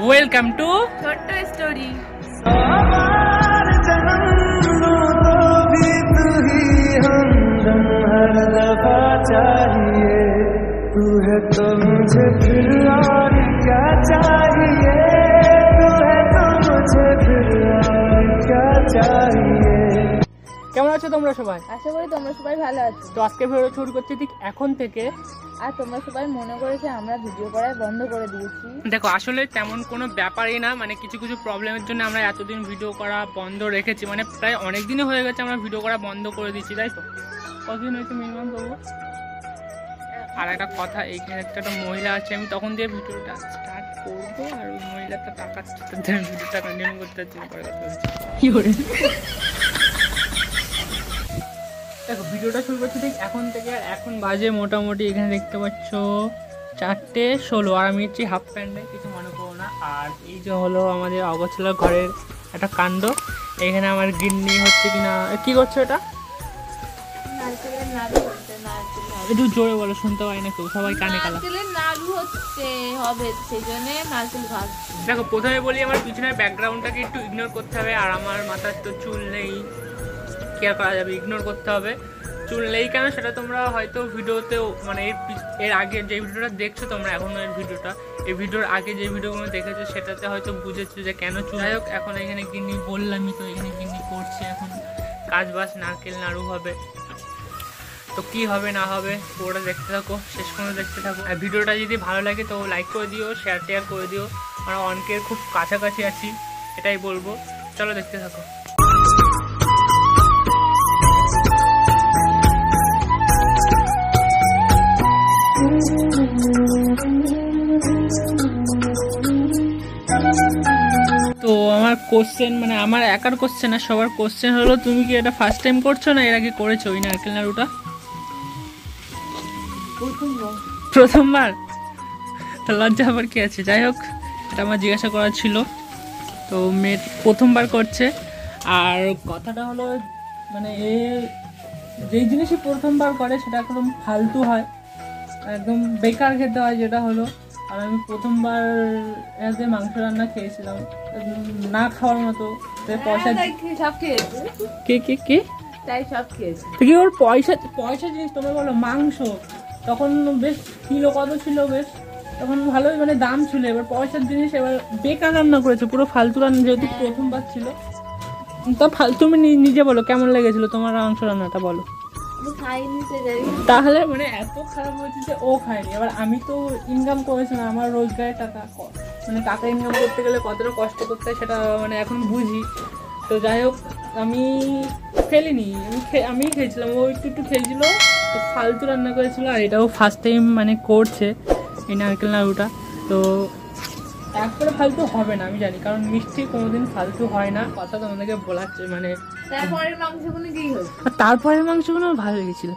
Welcome to ছোট্ট story. কেমন আছো তোমরা সবাই? আশা করি তোমরা সবাই ভালো আছো। তো আজকে ভিডিও শুরু করছি ঠিক এখন থেকে। আর তোমরা সবাই মনে করেছে আমরা ভিডিও করা বন্ধ করে দিয়েছি। দেখো আসলে তেমন কোনো ব্যাপারই না, মানে কিছু কিছু প্রবলেমের জন্য আমরা এতদিন ভিডিও করা বন্ধ রেখেছি, মানে প্রায় অনেক দিনই হয়ে গেছে আমরা ভিডিও করা বন্ধ করে দিচ্ছি, তাই তো? কতদিন হয়েছে মিনিমাম তবু? আর একটা কথা, এইখানে একটা মহিলা আছে, আমি তখন দিয়ে ভিডিওটা স্টার্ট করবো আর ওই মহিলাটা টাকা ভিডিওটা কন্টিনিউ করতে দেখো ভিডিওটা শুরু করছি ঠিক এখন থেকে। আর এখন বাজে মোটামুটি এখানে দেখতে পাচ্ছ 4:16 আর আমি হচ্ছি হাফ প্যান্টে, কিছু মনে করো না। আর এই যে হলো আমাদের অগোছালো ঘরের একটা কাণ্ড। এখানে আমার গিন্নি হচ্ছে কিনা কি করছো এটা? একটু জোরে বলো, শুনতে পাই না কেউ, সবাই কানে কালা। নাড়ু হচ্ছে হবে সেজন্য নারকেল ভাজছি। দেখো প্রথমে বলি আমার পিছনের ব্যাকগ্রাউন্ডটাকে একটু ইগনোর করতে হবে। আর আমার মাথার তো চুল নেই, কেয়ার করা যাবে, ইগনোর করতে হবে। চুল নেই কেন সেটা তোমরা হয়তো ভিডিওতেও, মানে এর আগে যে ভিডিওটা দেখছো তোমরা এখন এই ভিডিওর আগে যে ভিডিওগুলো দেখেছো সেটাতে হয়তো বুঝেছো যে কেন চুল। যাই হোক, এখন এখানে গিন্নি বললামই তো, এখানে গিন্নি করছে এখন কাজ বাজ, নারকেল নাড়ু হবে। তো কি হবে না হবে পুরোটা দেখতে থাকো, শেষ পর্যন্ত দেখতে থাকো। আর ভিডিওটা যদি ভালো লাগে তো লাইক করে দিও, শেয়ার করে দিও। আমরা অনেকের খুব কাছাকাছি আছি, এটাই বলবো। চলো দেখতে থাকো। তো আমার কোশ্চেন, মানে আমার একার কোশ্চেন আর সবার কোশ্চেন হলো, তুমি কি এটা ফার্স্ট টাইম করছো না এর আগে করেছো ওই নারকেল নাড়ুটা? প্রথমবার? তো লজ্জা আবার কি আছে? যাই হোক, এটা আমার জিজ্ঞাসা করার ছিল। তো মেয়ে প্রথমবার করছে। আর কথাটা হলো, মানে যেই জিনিসই প্রথমবার করে সেটা একদম ফালতু হয়, একদম বেকার খেতে হয়, যেটা হলো। আর আমি প্রথমবার এতে মাংস রান্না খেয়েছিলাম না খাওয়ার মতো, পয়সা সব খেয়েছে। কে তাই সব খেয়েছে কি ওর পয়সা জিনিস তোমরা বলো। মাংস তখন বেশ কিলো কত ছিল, বেশ তখন ভালোই মানে দাম ছিল। এবার পয়সার জিনিস, এবার বেকার রান্না করেছে, পুরো ফালতু রান্না, যেহেতু প্রথমবার ছিল। তা তুমি নিজে বলো কেমন লেগেছিল তোমার মাংস রান্নাটা, বলো। তাহলে মানে এত খারাপ হয়েছে যে ও খায়নি। এবার আমি তো ইনকাম করেছি না, আমার রোজগারের টাকা, মানে টাকা ইনকাম করতে গেলে কতটা কষ্ট করতে হয় সেটা মানে এখন বুঝি। তো যাই হোক, আমি ফেলিনি, আমি খেয়েছিলাম, ও একটু খেয়েছিল। তো ফালতু রান্না করেছিল। আর এটাও ফার্স্ট টাইম মানে করছে এই নারকেল নাড়ুটা। তো একবারে ফালতু হবে না আমি জানি, কারণ মিষ্টি কোনোদিন ফালতু হয় না, কথা তোমাদেরকে বলাচ্ছে। মানে তারপরের মাংসগুলো ভালো লেগেছিল।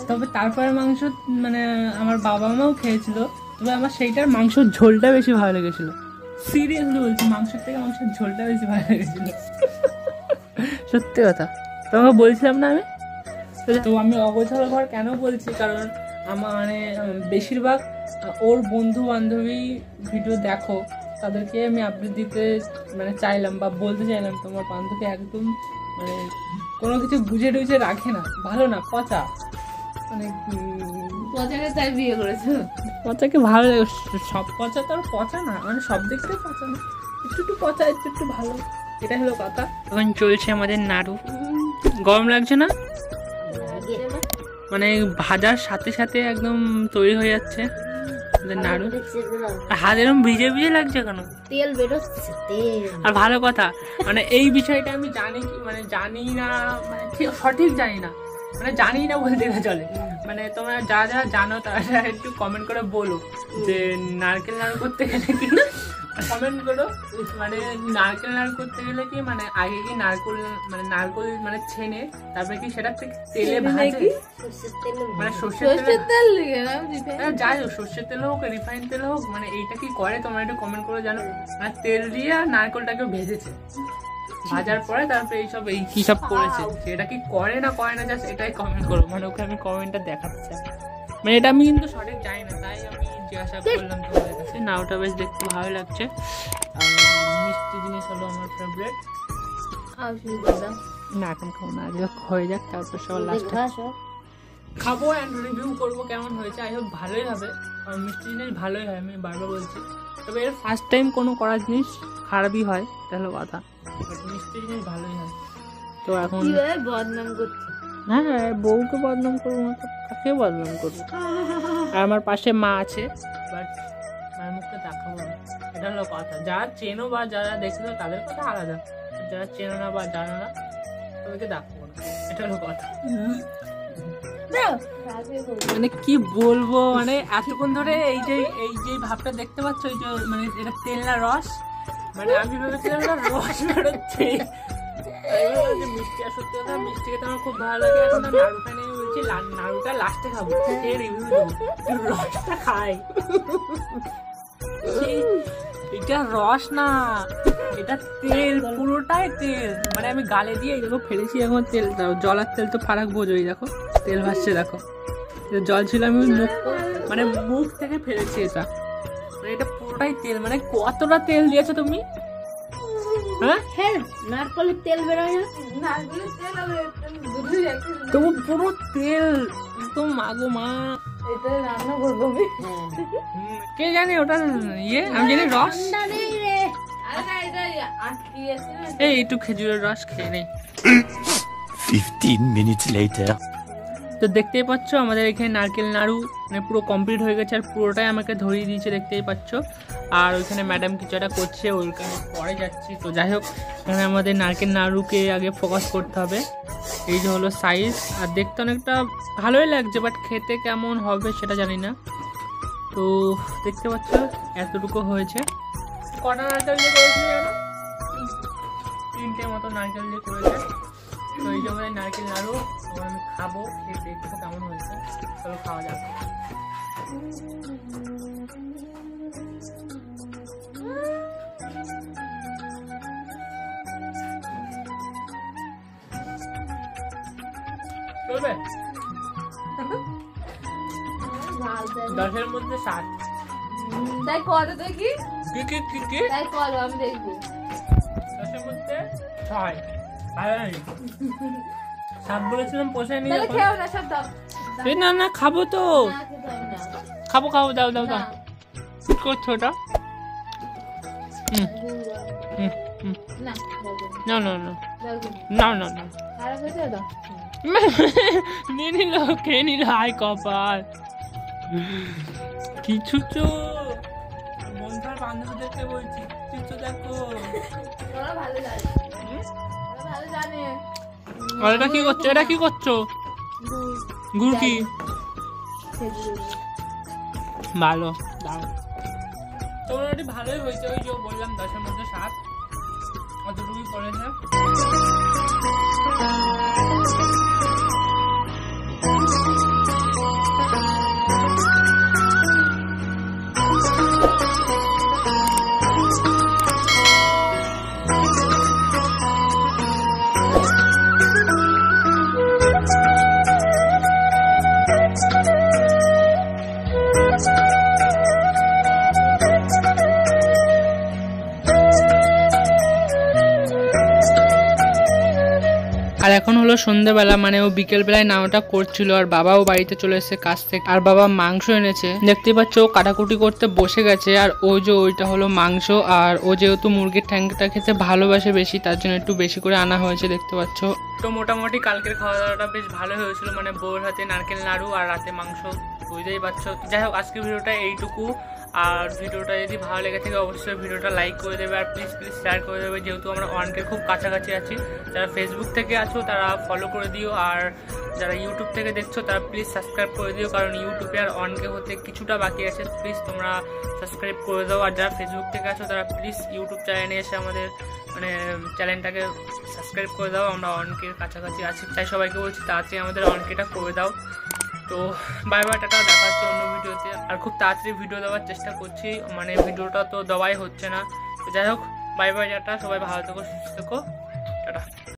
তবে তারপরের মাংস মানে আমার বাবা মাও খেয়েছিল, তবে আমার সেইটার মাংসের ঝোলটা বেশি ভালো লেগেছিল। সিরিয়াসলি বলছি, মাংসের থেকে মাংসের ঝোলটা বেশি ভালো লেগেছিল, সত্যি কথা। তোমাকে বলছিলাম না আমি। তো আমি অগোছালো ঘর কেন বলছি, কারণ আমার মানে বেশিরভাগ ওর বন্ধু বান্ধবী ভিডিও দেখো, তাদেরকে আমি আপডেট দিতে মানে চাইলাম বা বলতে চাইলাম, তোমার বান্ধবী একদম মানে কোনো কিছু বুঝে টুঝে রাখে না, ভালো না, পচা। মানে পচাকে তাই বিয়ে করেছো? পচাকে ভালো লাগে, সব পচা তো আর পচা না, মানে সব দিক থেকে পচা না, একটু পচা, একটু ভালো, এটা হলো কথা। এখন চলছে আমাদের নাড়ু। গরম লাগছে না? মানে ভাজার সাথে সাথে একদম তৈরি হয়ে যাচ্ছে নাড়ু। হাত এরকম ভিজে ভিজে লাগছে কেন? তেল বেরোচ্ছে, তেল। আর ভালো কথা, মানে এই বিষয়টা আমি জানি কি, মানে জানি না, মানে সঠিক জানি না, মানে জানি না বলতে চলে। মানে তোমরা যারা জানো তারা একটু কমেন্ট করে বলো যে নারকেল নাড়ু করতে গেলে কি, কমেন্ট করো, মানে নারকেল নাড়ু করতে গেলে কি, মানে আগে কি নারকেল মানে ছেনে তারপরে কি সেটা তেলে ভাজে, মানে সর্ষের তেল, যাই হোক সর্ষের তেল হোক রিফাইন তেল হোক, মানে এইটা কি করে তোমরা একটু কমেন্ট করে জানো। মানে তেল দিয়ে আর নারকেলটাকে ভেজেছে, ভাজার পরে তারপরে এইসব কি সব করেছে, সেটা কি করে না জাস্ট এটাই কমেন্ট করো। মানে ওকে আমি কমেন্টটা দেখাতে চাই, মানে এটা আমি কিন্তু সঠিক জানি না, তাই আমি জিজ্ঞাসা করলাম তোমাদের কাছে। নাওটা বেশ দেখতে ভালো লাগছে। আর মিষ্টি জিনিস হলো আমার ফেভারিট। না এখন খাবো না, আগে হয়ে যাক তারপর সবার লাস্টে খাবো অ্যান্ড রিভিউ করবো কেমন হয়েছে। আই হোপ ভালোই হবে, আর মিষ্টি জিনিস ভালোই হয়, আমি বারবার বলছি। তবে এর ফার্স্ট টাইম কোনো করা জিনিস খারাপই হয়, এটা হলো কথা, বাট মিষ্টি জিনিস ভালোই হয়। তো এখন বদনাম করছে। হ্যাঁ, বউকে বদনাম করবো না তো কাকে বদনাম করবো? আর আমার পাশে মা আছে, বাট মায়ের মুখটা দেখাবো না, এটা হলো কথা। যারা চেনো বা যারা দেখছো তাদের কথা আলাদা, যারা চেনো না বা জানো না তাদেরকে দেখাবো না, এটা হলো কথা। মানে কি বলবো, মানে এতক্ষণ ধরে এই যে ভাবটা দেখতে পাচ্ছ, এই যে মানে এটা তেল না রস, মানে আমি ভেবেছিলাম না রস বেরোচ্ছে, মিষ্টি। আর সত্যি কথা মিষ্টি খেতে আমার খুব ভালো লাগে। এখন আমি নাড়ু খাই, আমি বলছি নাড়ুটা লাস্টে খাবো, খেয়ে রিভিউ দেবো, রসটা খাই। এটা রস না, এটা তেল, পুরোটাই তেল। মানে আমি গালে দিয়ে দেখো ফেলেছি এখন তেল, জলের তেল তো ফারাক বোঝো, এই দেখো তেল ভাসছে, দেখো জল ছিল, আমি মানে মুখ থেকে ফেলেছি এটা, এটা পুরোটাই তেল। মানে কতটা তেল দিয়েছো তুমি? হ্যাঁ, নারকেলের তেল বেরোয় না, তবু পুরো তেল একদম। মাগো মা, এটা রান্না করবো আমি। কে জানে ওটা ইয়ে, আমি জানি রস। এই একটু খেজুরের রস খেয়ে নেই। 15 minutes later. তো দেখতেই পাচ্ছ আমাদের এখানে নারকেল নাড়ু মানে পুরো কমপ্লিট হয়ে গেছে, আর পুরোটাই আমাকে ধরিয়ে দিয়েছে, দেখতেই পাচ্ছ। আর ওইখানে ম্যাডাম কিছু একটা করছে, ওইখানে পরে যাচ্ছি। তো যাই হোক, এখানে আমাদের নারকেল নাড়ুকে আগে ফোকাস করতে হবে। এই যে হলো সাইজ, আর দেখতে অনেকটা ভালোই লাগছে, বাট খেতে কেমন হবে সেটা জানি না। তো দেখতে পাচ্ছ এতটুকু হয়েছে। কটা নারকেল দিয়ে করেছি জানো? 3টে মতো নারকেল দিয়ে করেছে। তো এই যে আমাদের নারকেল নাড়ু, আমি খাবো, খেয়ে দেখবো কেমন হয়েছে। চলো খাওয়া যাক। চলবে? 10-এর মধ্যে 7। তাই করো দেখি, কি তাই করো আমি দেখবো। 10-এর মধ্যে 6। ভালো নেই, 7 বলেছিলাম, পোষায় নি। তাহলে খেও না, সব দাও। না না, খাবো তো, না, খেতে হবে না। খাবো, দাও দাও না। দাও। কি করছো ওটা? না, না না না দাও। না না না, খারাপ হয়েছে দাও। নিয়ে নিল, খেয়ে নিল, হাই কপাল। কিছু তো মনটার বান্ধবীদেরকে বলছি, কিছু দেখো। ওরা ভালো জানে, ওরা ভালো জানে। আর এটা কি করছো? এটা কি করছো? গুড় কি? ভালো, দাও। তোমার এটি ভালোই হয়েছে, ওই যে বললাম 10-এর মধ্যে 7, অতটুকুই করেছে। আর এখন হলো সন্ধ্যেবেলা, মানে ও বিকেল বেলায় নাওটা করছিল, আর বাবাও বাড়িতে চলে এসেছে কাজ থেকে, আর বাবা মাংস এনেছে। দেখতেই পাচ্ছ ও কাটাকুটি করতে বসে গেছে, আর ও যে ওইটা হলো মাংস, আর ও যেহেতু মুরগির ঠ্যাংটা খেতে ভালোবাসে বেশি, তার জন্য একটু বেশি করে আনা হয়েছে, দেখতে পাচ্ছ। তো মোটামুটি কালকের খাওয়া দাওয়াটা বেশ ভালো হয়েছিল, মানে বউর হাতে নারকেল নাড়ু আর রাতে মাংস, বুঝতেই পারছো। যাই হোক, আজকের ভিডিওটা এইটুকু। আর ভিডিওটা যদি ভালো লেগে থাকে অবশ্যই ভিডিওটা লাইক করে দেবে, আর প্লিজ শেয়ার করে দেবে, যেহেতু আমরা 1K খুব কাছাকাছি আছি। যারা ফেসবুক থেকে আছো তারা ফলো করে দিও, আর যারা ইউটিউব থেকে দেখছো তারা প্লিজ সাবস্ক্রাইব করে দিও, কারণ ইউটিউবে আর 1K হতে কিছুটা বাকি আছে, প্লিজ তোমরা সাবস্ক্রাইব করে দাও। আর যারা ফেসবুক থেকে আছো তারা প্লিজ ইউটিউব চ্যানেলে এসে আমাদের মানে চ্যানেলটাকে সাবস্ক্রাইব করে দাও, আমরা 1K কাছাকাছি আছি, তাই সবাইকে বলছি তাড়াতাড়ি আমাদের 1Kটা করে দাও। তো বাই বাই, টাটা, দেখা হচ্ছে অন্য ভিডিওতে। আর খুব তাড়াতাড়ি ভিডিও দেওয়ার চেষ্টা করছি, মানে ভিডিওটা তো দেওয়াই হচ্ছে না। তো যাই হোক, বাই বাই, টাটা, সবাই ভালো থেকো, সুস্থ থেকো।